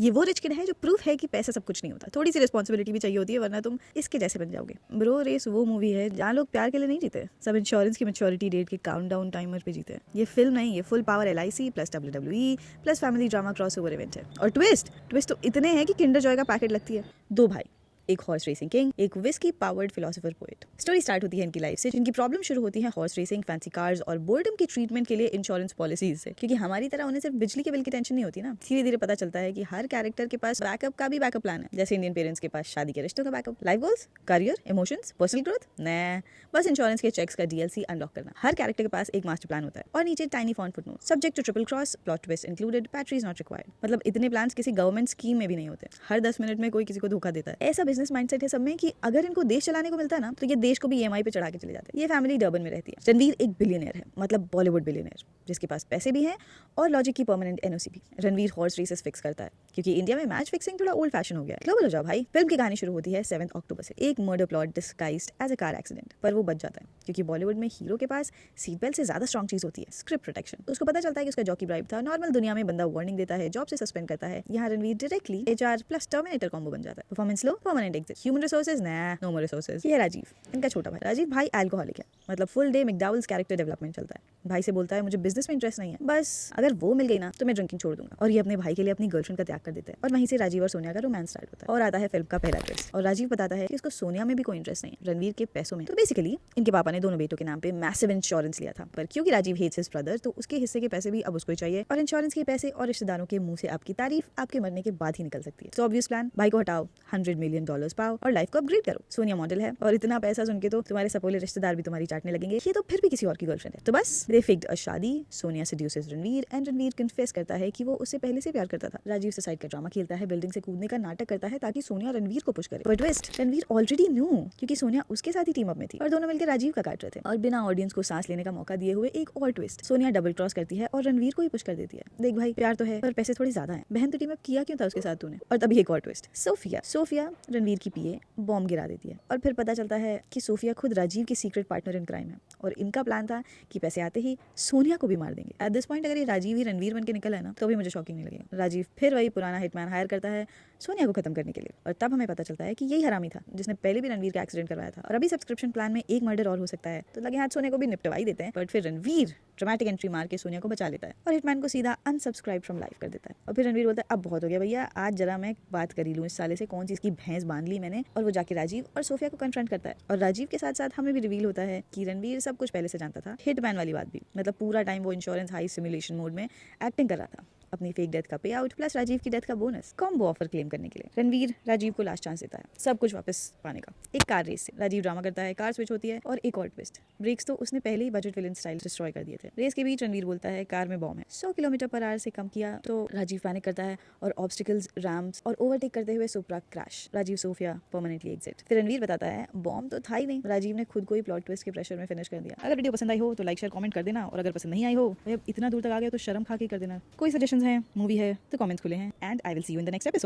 ये वो rich kid है जो प्रूफ है कि पैसा सब कुछ नहीं होता, थोड़ी सी रिस्पॉन्सिबिलिटी भी चाहिए होती है, वरना तुम इसके जैसे बन जाओगे। ब्रो रेस वो मूवी है जहाँ लोग प्यार के लिए नहीं जीते, सब इंश्योरेंस की मैच्योरिटी डेट के काउंटडाउन टाइमर पे जीते हैं। ये फिल्म नहीं, ये full power LIC plus WWE plus family drama crossover event है। और ट्विस्ट तो इतने हैं कि किंडर जॉय का पैकेट लगती है। दो भाई, एक हॉर्स रेसिंग किंग, एक whisky powered philosopher poet. Story start होती है इनकी लाइफ से, जिनकी प्रॉब्लम शुरू होती है हॉर्स रेसिंग, फैंसी कार्स और बोर्डम की ट्रीटमेंट के लिए इंश्योरेंस पॉलिसीज से। क्योंकि हमारी तरह उन्हें सिर्फ बिजली के बिल की टेंशन नहीं होती ना। धीरे धीरे पता चलता है कि हर कैरेक्टर के पास बैकअप का भी बैकअप प्लान है। जैसे इंडियन पेरेंट्स के पास शादी के रिश्तों का backup, life goals, career, emotions, personal growth, न बस इंश्योरेंस के चेक्स का DLC अनलॉक करना। हर कैरेक्टर के पास एक मास्टर प्लान होता है और नीचे tiny font footnote, subject to triple cross, plot twist included, batteries not required. मतलब इतने प्लान्स किसी गवर्नमेंट स्कीम में भी नहीं होते। हर 10 मिनट में कोई किसी को धोखा देता है। ऐसा बिजनेस माइंडसेट है सब में कि अगर इनको देश चलाने को मिलता है ना, तो ये देश को भी EMI पे चढ़ा के चले जाते हैं। ये फैमिली डर्बन में रहती है। रणवीर एक बिलियनर है, मतलब बॉलीवुड बिलियनर, जिसके पास पैसे भी हैं और लॉजिक की परमानेंट NOC भी। रणवीर हॉर्स रेसेस फिक्स करता है, क्योंकि इंडिया में मैच फिक्सिंग थोड़ा ओल्ड फैशन हो गया है। ग्लोबल हो जाओ भाई। फिल्म की कहानी शुरू होती है 7 अक्टूबर से। एक murder plot disguised as a car accident, पर वो बच जाता है क्योंकि बॉलीवुड में हीरो के पास सीट बेल्ट से ज्यादा स्ट्रॉन्ग चीज होती है, स्क्रिप्ट प्रोटेक्शन। उसको पता चलता है कि उसका जॉकी ब्राइब था। नॉर्मल दुनिया में बंदा वार्निंग देता है, जॉब से सस्पेंड करता है। यहाँ Ranveer directly HR plus terminator combo बन जाता है। Performance low, permanent exit. Human resources no more resources. ये है राजीव, इनका छोटा भाई। राजीव भाई अल्कोहलिक है, मतलब फुल डे मैकडॉवेल्स कैरेक्टर डेवलपमेंट चलता है। भाई से बोलता है मुझे बिजनेस में इंटरेस्ट नहीं है, बस अगर वो मिल गई ना तो मैं ड्रिंकिंग छोड़ दूंगा। और ये अपने भाई के लिए अपनी गर्लफ्रेंड का त्याग कर देता है। और वहीं से राजीव और सोनिया का रोमांस स्टार्ट होता है। और आता है फिल्म का पहला ट्विस्ट। और राजीव बताता है कि उसको सोनिया में भी कोई इंटरेस्ट नहीं है, रणवीर के पैसों में। तो बेसिकली इनके पापा ने दोनों बेटों के नाम पे मैसिव इंश्योरेंस लिया था, पर क्योंकि राजीव हेट्स हिज ब्रदर, तो उसके हिस्से के पैसे भी अब उसको ही चाहिए। और इंश्योरेंस के पैसे और रिश्तेदारों के मुंह से आपकी तारीफ आपके मरने के बाद ही निकल सकती है। तो ऑब्वियस प्लान, भाई को हटाओ, $100 मिलियन पाओ और लाइफ को अपग्रेड करो। सोनिया मॉडल है और इतना पैसा सुन के तो तुम्हारे सपोले रिश्तेदार भी तुम्हारी चाटने लगेंगे। ये तो फिर भी किसी और की गर्लफ्रेंड है। तो बस दे फिक्ड अ शादी। सोनिया सेड्यूसेस रणवीर एंड रणवीर कन्फेस करता है कि वो उससे पहले से प्यार करता था। राजीव सुसाइड का ड्रामा खेलता है, बिल्डिंग से कूदने का नाटक करता है ताकि सोनिया रणवीर को पुश करे। पर ट्विस्ट, रणवीर ऑलरेडी न्यू, क्योंकि सोनिया उसके साथ ही टीम अप में थी और दोनों मिलकर राजीव का काट रहे थे। और बिना ऑडियंस को सांस लेने का मौका दिए हुए एक और ट्विस्ट, सोनिया डबल क्रॉस करती है और रणवीर को ही पुश कर देती है। देख भाई, प्यार तो है पर पैसे थोड़े ज्यादा हैं। बहन तो टीम अप किया क्यों था उसके साथ तूने? और तभी एक और ट्विस्ट, सोफिया रणवीर की PA बॉम्ब गिरा देती है। और फिर पता चलता है कि सोफिया खुद राजीव की सीक्रेट पार्टनर इन क्राइम है और इनका प्लान था कि पैसे आते ही सोनिया को भी मार देंगे। एट दिस पॉइंट अगर ये राजीव ही रणवीर बन के निकला है ना, तो भी मुझे शॉकिंग नहीं लगेगा। राजीव फिर वही पुराना हिटमैन हायर करता है सोनिया को खत्म करने के लिए। और तब हमें पता चलता है कि यही हरामी था जिसने पहले भी रणवीर का एक्सीडेंट करवाया था। और अभी सब्सक्रिप्शन प्लान में एक मर्डर और हो सकता है, तो लगे हाथ सोनिया को भी निपटवा ही देते हैं। बट फिर रणवीर ड्रामेटिक एंट्री मार के सोनिया को बचा लेता है और हिटमैन को सीधा अनसब्सक्राइब फ्रॉम लाइफ कर देता है। और फिर रणवीर बोलता है अब बहुत हो गया भैया, आज जरा मैं बात कर ही लूँ इस साले से, कौन सी इसकी भैंस बांध ली मैंने। और वो जाके राजीव और सोफिया को कन्फ्रंट करता है। और राजीव के साथ साथ हमें भी रिवील होता है कि रणवीर सब कुछ पहले से जानता था, हिटमैन वाली बात भी। मतलब पूरा टाइम वो इंश्योरेंस हाई सिमुलेशन मोड में एक्टिंग कर रहा था, अपनी फेक डेथ का पे आउट प्लस राजीव की डेथ का बोनस, कॉम्बो ऑफर क्लेम करने के लिए। रणवीर राजीव को लास्ट चांस देता है सब कुछ वापस पाने का। एक कार रेस से राजीव ड्रामा करता है, कार स्विच होती है। और एक और ट्विस्ट, ब्रेक्स तो उसने पहले ही बजट विलन स्टाइल डिस्ट्रॉय कर दिए थे। रेस के बीच रणवीर बोलता है कार में बॉम्ब है, 100 किलोमीटर/आवर से कम किया तो राजीव पैनिक करता है और ऑब्स्टिकल्स, रैम्स और ओवरटेक करते हुए Supra crash. Rajeev Sophia permanently exit. फिर रणवीर बताता है बॉम्ब तो था ही नहीं, राजीव ने खुद को ही प्लॉट ट्विस्ट के प्रेशर में फिनिश कर दिया। अगर वीडियो पसंद आई हो तो लाइक शेयर कमेंट कर देना, और अगर पसंद नहीं आई हो, इतना दूर तक आ गया तो शर्म खा के कर देना। कोई सजेशंस हैं, मूवी है तो कमेंट्स खुले हैं। And I will see you in the next episode.